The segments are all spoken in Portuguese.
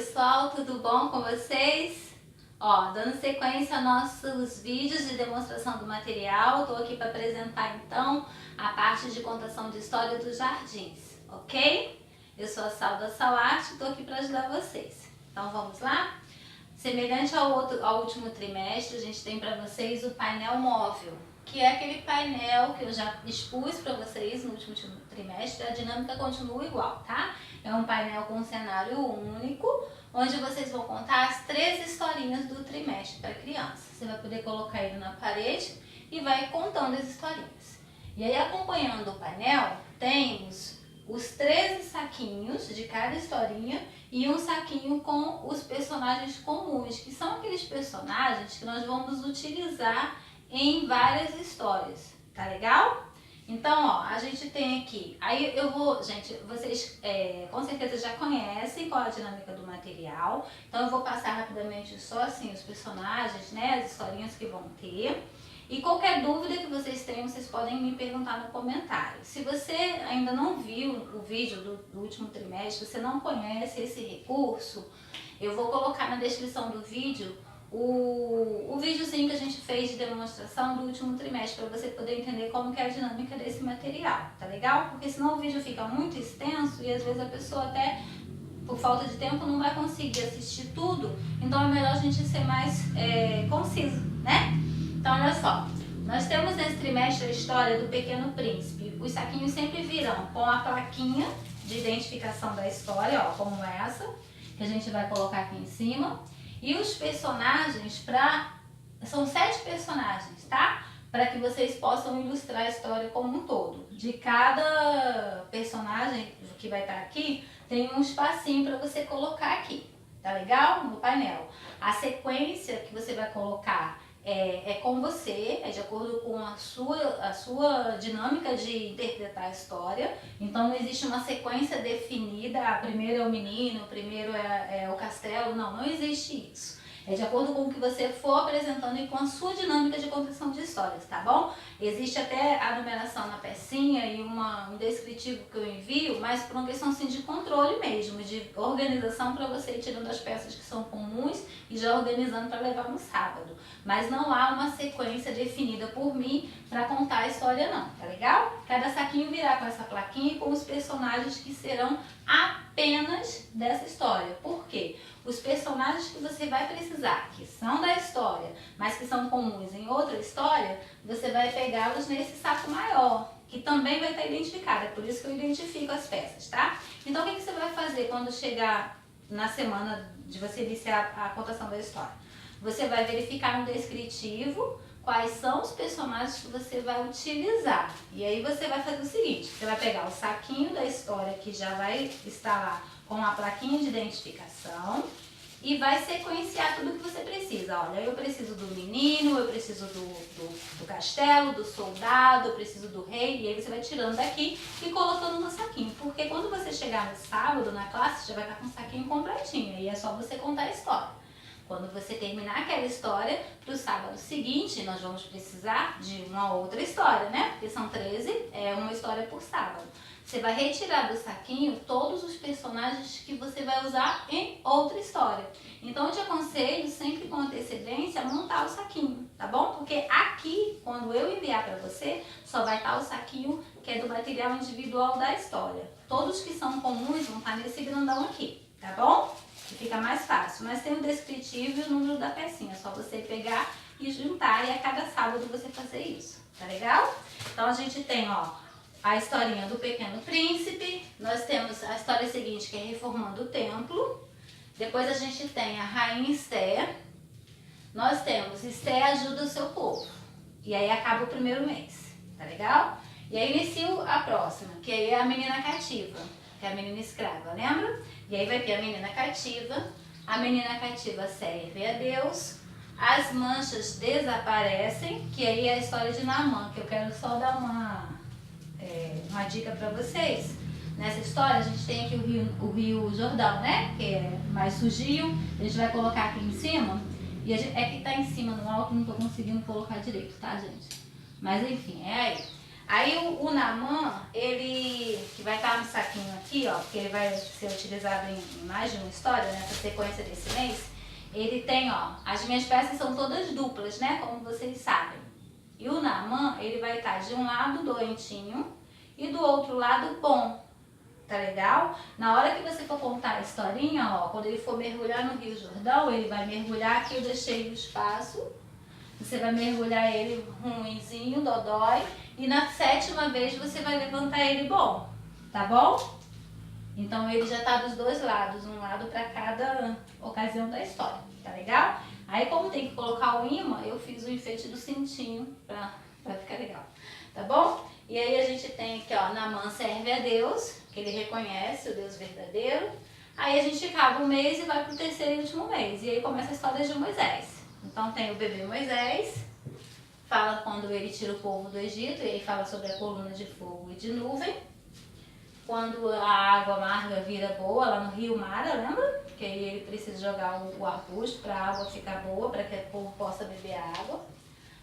pessoal, tudo bom com vocês? Ó, dando sequência aos nossos vídeos de demonstração do material, estou aqui para apresentar então a parte de contação de história dos jardins, ok? Eu sou a Sal da Salarte e estou aqui para ajudar vocês. Então vamos lá? Semelhante ao último trimestre, a gente tem para vocês o painel móvel, que é aquele painel que eu já expus para vocês no último trimestre. A dinâmica continua igual, tá? É um painel com um cenário único, onde vocês vão contar as 3 historinhas do trimestre para criança. Você vai poder colocar ele na parede e vai contando as historinhas. E aí, acompanhando o painel, temos os 13 saquinhos de cada historinha e um saquinho com os personagens comuns, que são aqueles personagens que nós vamos utilizar em várias histórias, tá legal? Então, ó, a gente tem aqui, aí eu vou, gente, vocês com certeza já conhecem qual é a dinâmica do material, então eu vou passar rapidamente só assim os personagens, né, as historinhas que vão ter. E qualquer dúvida que vocês tenham, vocês podem me perguntar no comentário. Se você ainda não viu o vídeo do último trimestre, você não conhece esse recurso, eu vou colocar na descrição do vídeo o videozinho que a gente fez de demonstração do último trimestre, para você poder entender como que é a dinâmica desse material, tá legal? Porque senão o vídeo fica muito extenso e às vezes a pessoa até, por falta de tempo, não vai conseguir assistir tudo, então é melhor a gente ser mais conciso, né? Então olha só, nós temos nesse trimestre a história do Pequeno Príncipe. Os saquinhos sempre virão com a plaquinha de identificação da história, ó, como essa, que a gente vai colocar aqui em cima. E os personagens, são 7 personagens, tá? Para que vocês possam ilustrar a história como um todo. De cada personagem que vai estar aqui, tem um espacinho para você colocar aqui, tá legal? No painel. A sequência que você vai colocar é com você, é de acordo com a sua dinâmica de interpretar a história. Então não existe uma sequência definida, primeiro é o menino, primeiro é o castelo, não existe isso. É de acordo com o que você for apresentando e com a sua dinâmica de contação de histórias, tá bom? Existe até a numeração na pecinha e um descritivo que eu envio, mas por uma questão assim, de controle mesmo, de organização, para você ir tirando as peças que são comuns e já organizando para levar no sábado. Mas não há uma sequência definida por mim para contar a história não, tá legal? Cada saquinho virá com essa plaquinha e com os personagens que serão apenas dessa história. Por quê? Os personagens que você vai precisar, que são da história, mas que são comuns em outra história, você vai pegá-los nesse saco maior, que também vai estar identificado. É por isso que eu identifico as peças, tá? Então, o que você vai fazer quando chegar na semana de você iniciar a contação da história? Você vai verificar no descritivo quais são os personagens que você vai utilizar. E aí você vai fazer o seguinte, você vai pegar o saquinho da história que já vai estar lá com a plaquinha de identificação e vai sequenciar tudo que você precisa. Olha, eu preciso do menino, eu preciso do castelo, do soldado, eu preciso do rei, e aí você vai tirando daqui e colocando no saquinho. Porque quando você chegar no sábado na classe, você já vai estar com o saquinho completinho, e é só você contar a história. Quando você terminar aquela história, para o sábado seguinte, nós vamos precisar de uma outra história, né? Porque são 13, uma história por sábado. Você vai retirar do saquinho todos os personagens que você vai usar em outra história. Então eu te aconselho, sempre com antecedência, a montar o saquinho, tá bom? Porque aqui, quando eu enviar para você, só vai estar o saquinho que é do material individual da história. Todos que são comuns vão estar nesse grandão aqui, tá bom? Que fica mais fácil, mas tem o descritivo e o número da pecinha, é só você pegar e juntar, e a cada sábado você fazer isso, tá legal? Então a gente tem, ó, a historinha do Pequeno Príncipe, nós temos a história seguinte, que é Reformando o Templo, depois a gente tem a Rainha Esther, nós temos Esther ajuda o seu povo, e aí acaba o primeiro mês, tá legal? E aí inicia a próxima, que aí é a Menina Cativa, que é a menina escrava, lembra? E aí vai ter a menina cativa serve a Deus, as manchas desaparecem, que aí é a história de Naamã, que eu quero só dar uma dica para vocês. Nessa história a gente tem aqui o rio Jordão, né? Que é mais sujinho, a gente vai colocar aqui em cima, e é que tá em cima no alto, não tô conseguindo colocar direito, tá, gente? Mas enfim, é aí. Aí o Naamã, ele, que vai estar no saquinho aqui, ó, porque ele vai ser utilizado em mais de uma história, nessa sequência desse mês, ele tem, ó, as minhas peças são todas duplas, né, como vocês sabem. E o Naamã, ele vai estar de um lado doentinho e do outro lado bom. Tá legal? Na hora que você for contar a historinha, ó, quando ele for mergulhar no Rio Jordão, ele vai mergulhar, aqui eu deixei o espaço. Você vai mergulhar ele ruinzinho, dodói, e na 7ª vez você vai levantar ele bom, tá bom? Então ele já tá dos dois lados, um lado para cada ocasião da história, tá legal? Aí como tem que colocar o imã, eu fiz o enfeite do cintinho pra ficar legal, tá bom? E aí a gente tem aqui, ó, Naamã serve a Deus, que ele reconhece o Deus verdadeiro. Aí a gente acaba o mês e vai pro 3º e último mês, e aí começa a história de Moisés. Então tem o bebê Moisés, fala quando ele tira o povo do Egito, e aí fala sobre a coluna de fogo e de nuvem. Quando a água amarga vira boa, lá no rio Mara, lembra? Que aí ele precisa jogar o arbusto para a água ficar boa, para que o povo possa beber a água.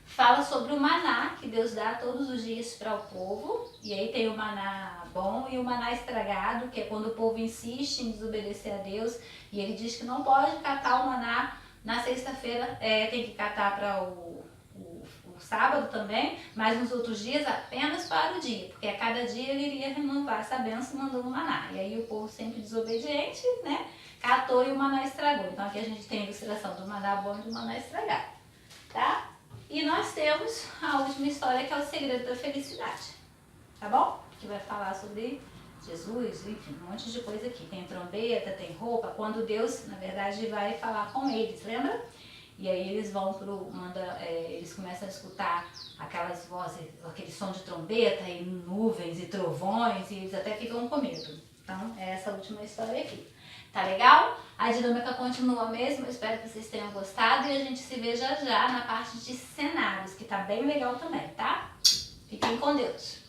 Fala sobre o maná, que Deus dá todos os dias para o povo. E aí tem o maná bom e o maná estragado, que é quando o povo insiste em desobedecer a Deus. E ele diz que não pode catar o maná na sexta-feira, tem que catar para o sábado também, mas nos outros dias apenas para o dia, porque a cada dia ele iria renovar essa bênção mandando o maná. E aí o povo sempre desobediente, né, catou e o maná estragou. Então aqui a gente tem a ilustração do maná bom e do maná estragado, tá? E nós temos a última história, que é o segredo da felicidade, tá bom? Que vai falar sobre Jesus, enfim, um monte de coisa aqui. Tem trombeta, tem roupa, quando Deus, na verdade, vai falar com eles, lembra? E aí eles vão eles começam a escutar aquelas vozes, aquele som de trombeta e nuvens e trovões, e eles até ficam com medo. Então, é essa última história aqui. Tá legal? A dinâmica continua mesmo, eu espero que vocês tenham gostado e a gente se vê já já na parte de cenários, que tá bem legal também, tá? Fiquem com Deus!